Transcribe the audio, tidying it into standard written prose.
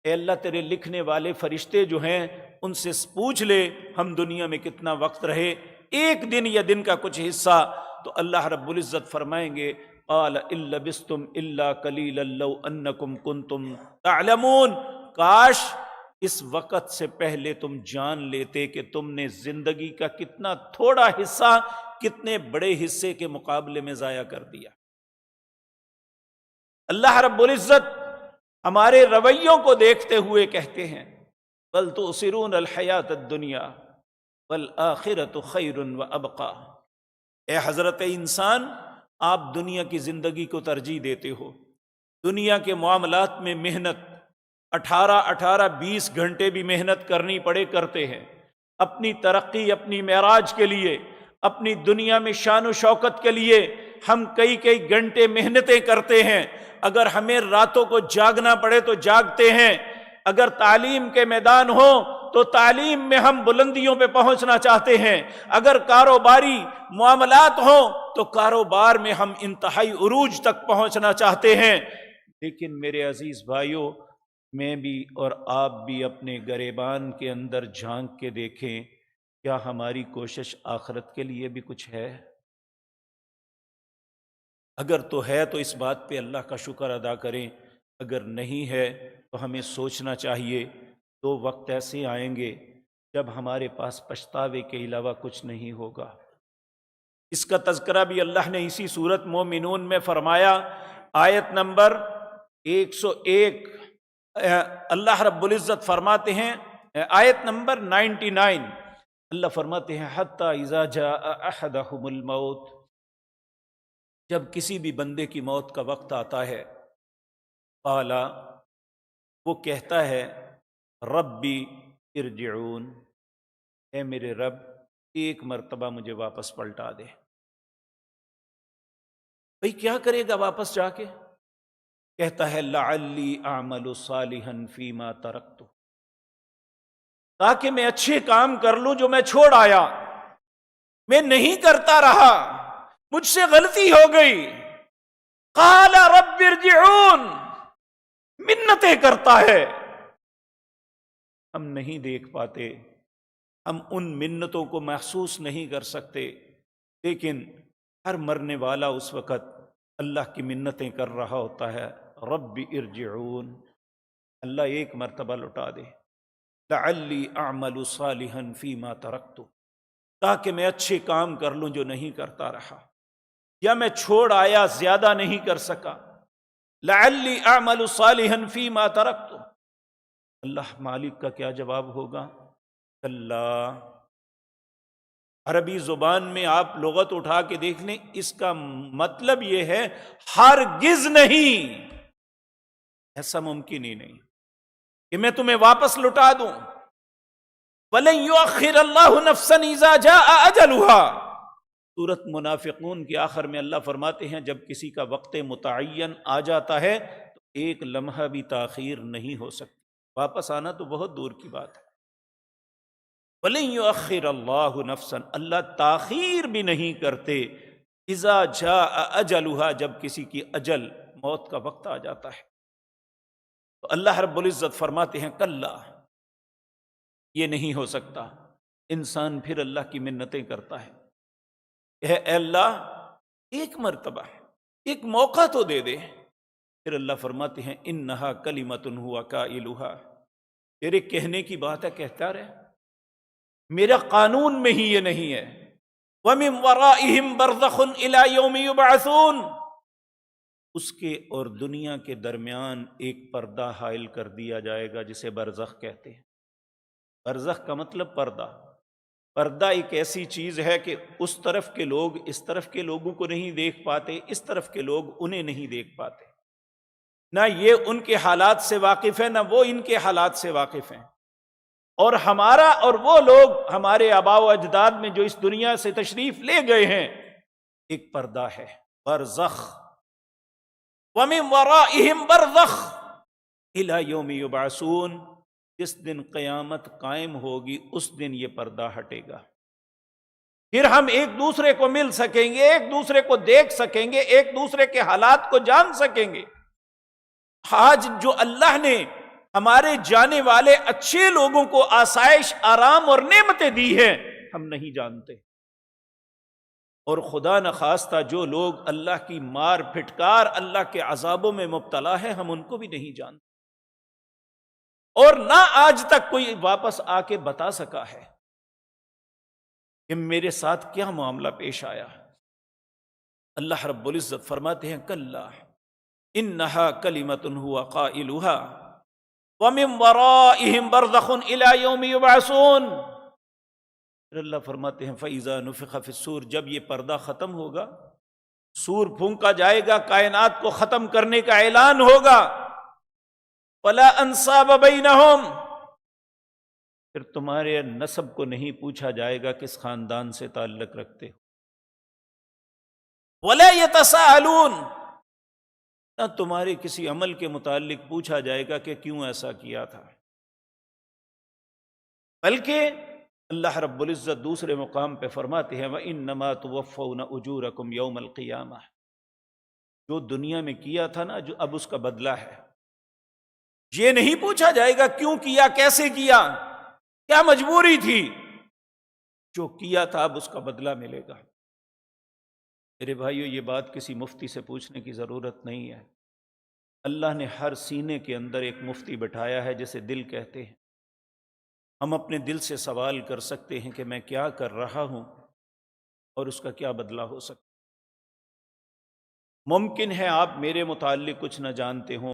اے اللہ تیرے لکھنے والے فرشتے جو ہیں ان سے پوچھ لے ہم دنیا میں کتنا وقت رہے، ایک دن یا دن کا کچھ حصہ، تو اللہ رب العزت فرمائیں گے قال ان لبثتم الا قلیلا لو انکم کنتم تعلمون، کاش اس وقت سے پہلے تم جان لیتے کہ تم نے زندگی کا کتنا تھوڑا حصہ کتنے بڑے حصے کے مقابلے میں ضائع کر دیا۔ اللہ رب العزت ہمارے رویوں کو دیکھتے ہوئے کہتے ہیں بل تؤثرون الحیات الدنیا والآخرۃ خیر وابقی، اے حضرت انسان آپ دنیا کی زندگی کو ترجیح دیتے ہو، دنیا کے معاملات میں محنت 18-20 گھنٹے بھی محنت کرنی پڑے کرتے ہیں، اپنی ترقی، اپنی معراج کے لیے، اپنی دنیا میں شان و شوکت کے لیے ہم کئی گھنٹے محنتیں کرتے ہیں، اگر ہمیں راتوں کو جاگنا پڑے تو جاگتے ہیں، اگر تعلیم کے میدان ہو تو تعلیم میں ہم بلندیوں پہ پہنچنا چاہتے ہیں، اگر کاروباری معاملات ہوں تو کاروبار میں ہم انتہائی عروج تک پہنچنا چاہتے ہیں۔ لیکن میرے عزیز بھائیوں، میں بھی اور آپ بھی اپنے گریبان کے اندر جھانک کے دیکھیں، کیا ہماری کوشش آخرت کے لیے بھی کچھ ہے؟ اگر تو ہے تو اس بات پہ اللہ کا شکر ادا کریں، اگر نہیں ہے تو ہمیں سوچنا چاہیے دو وقت ایسے آئیں گے جب ہمارے پاس پچھتاوے کے علاوہ کچھ نہیں ہوگا۔ اس کا تذکرہ بھی اللہ نے اسی سورت مومنون میں فرمایا، آیت نمبر 101، اللہ رب العزت فرماتے ہیں، آیت نمبر 99، اللہ فرماتے ہیں حتی اذا جاء احدہم الموت، جب کسی بھی بندے کی موت کا وقت آتا ہے، قال، وہ کہتا ہے ربی ارجعون، اے میرے رب ایک مرتبہ مجھے واپس پلٹا دے۔ بھئی کیا کرے گا واپس جا کے؟ کہتا ہے لعلی اعمل صالحا فیما ترکت، تاکہ میں اچھے کام کر لوں جو میں چھوڑ آیا، میں نہیں کرتا رہا، مجھ سے غلطی ہو گئی۔ قال رب ارجعون، منتیں کرتا ہے، ہم نہیں دیکھ پاتے، ہم ان منتوں کو محسوس نہیں کر سکتے، لیکن ہر مرنے والا اس وقت اللہ کی منتیں کر رہا ہوتا ہے، رب ارجعون، اللہ ایک مرتبہ لوٹا دے، لعلی اعمل صالحا فیما ترکت، تاکہ میں اچھے کام کر لوں جو نہیں کرتا رہا، یا میں چھوڑ آیا زیادہ نہیں کر سکا، لعلی اعمل صالحا فیما ترکت۔ اللہ مالک کا کیا جواب ہوگا؟ اللہ، عربی زبان میں آپ لغت اٹھا کے دیکھ لیں، اس کا مطلب یہ ہے ہرگز نہیں، ایسا ممکن ہی نہیں کہ میں تمہیں واپس لٹا دوں۔ وَلَن يُؤَخِّرَ اللَّهُ نَفْسًا إِذَا جَاءَ أَجَلُهَا، سورۃ منافقون کے آخر میں اللہ فرماتے ہیں جب کسی کا وقت متعین آ جاتا ہے تو ایک لمحہ بھی تاخیر نہیں ہو سکتی، واپس آنا تو بہت دور کی بات ہے۔ وَلَن يُؤَخِّرَ اللَّهُ نَفْسًا، اللہ تاخیر بھی نہیں کرتے، اذا جاء اجلها، جب کسی کی اجل موت کا وقت آ جاتا ہے۔ تو اللہ رب العزت فرماتے ہیں کلا، یہ نہیں ہو سکتا۔ انسان پھر اللہ کی منتیں کرتا ہے، اے اللہ ایک مرتبہ، ایک موقع تو دے دے۔ پھر اللہ فرماتے ہیں انہا کلمۃ ہوا قائلھا، تیرے کہنے کی بات ہے، کہتا رہے، میرا قانون میں ہی یہ نہیں ہے۔ وَمِن وَرَائِهِمْ بَرْزَخٌ إِلَى يَوْمِ يُبْعَثُونَ، اس کے اور دنیا کے درمیان ایک پردہ حائل کر دیا جائے گا جسے برزخ کہتے ہیں۔ برزخ کا مطلب پردہ، پردہ ایک ایسی چیز ہے کہ اس طرف کے لوگ اس طرف کے لوگوں کو نہیں دیکھ پاتے، اس طرف کے لوگ انہیں نہیں دیکھ پاتے، نہ یہ ان کے حالات سے واقف ہے نہ وہ ان کے حالات سے واقف ہیں، اور ہمارا اور وہ لوگ ہمارے آباء و اجداد میں جو اس دنیا سے تشریف لے گئے ہیں، ایک پردہ ہے، برزخ۔ وَمِن وَرَائِهِمْ بَرْزَخٌ إِلَى يَوْمِ يُبْعَثُونَ، جس دن قیامت قائم ہوگی اس دن یہ پردہ ہٹے گا، پھر ہم ایک دوسرے کو مل سکیں گے، ایک دوسرے کو دیکھ سکیں گے، ایک دوسرے کے حالات کو جان سکیں گے۔ آج جو اللہ نے ہمارے جانے والے اچھے لوگوں کو آسائش، آرام اور نعمتیں دی ہیں، ہم نہیں جانتے۔ اور خدا نخواستہ جو لوگ اللہ کی مار پھٹکار، اللہ کے عذابوں میں مبتلا ہیں، ہم ان کو بھی نہیں جانتے، اور نہ آج تک کوئی واپس آ کے بتا سکا ہے کہ میرے ساتھ کیا معاملہ پیش آیا۔ اللہ رب العزت فرماتے ہیں کلا انہا کلمۃ ہوا قائلھا ومن ورائہم برزخ الی یوم یبعثون۔ پھر اللہ فرماتے ہیں فاذا نفخ فی الصور، جب یہ پردہ ختم ہوگا، سور پھونکا جائے گا، کائنات کو ختم کرنے کا اعلان ہوگا، فلا انصاب بینہم، پھر تمہارے نسب کو نہیں پوچھا جائے گا کس خاندان سے تعلق رکھتے ہو، ولا یتساءلون، نہ تمہارے کسی عمل کے متعلق پوچھا جائے گا کہ کیوں ایسا کیا تھا، بلکہ اللہ رب العزت دوسرے مقام پہ فرماتے ہیں وَإِنَّمَا تُوَفَّوْنَ أُجُورَكُمْ يَوْمَ الْقِيَامَةِ، جو دنیا میں کیا تھا نا، جو اب اس کا بدلہ ہے، یہ نہیں پوچھا جائے گا کیوں کیا، کیسے کیا، کیا مجبوری تھی، جو کیا تھا اب اس کا بدلہ ملے گا۔ میرے بھائیو، یہ بات کسی مفتی سے پوچھنے کی ضرورت نہیں ہے، اللہ نے ہر سینے کے اندر ایک مفتی بٹھایا ہے جسے دل کہتے ہیں۔ ہم اپنے دل سے سوال کر سکتے ہیں کہ میں کیا کر رہا ہوں اور اس کا کیا بدلہ ہو سکتا ہے۔ ممکن ہے آپ میرے متعلق کچھ نہ جانتے ہوں،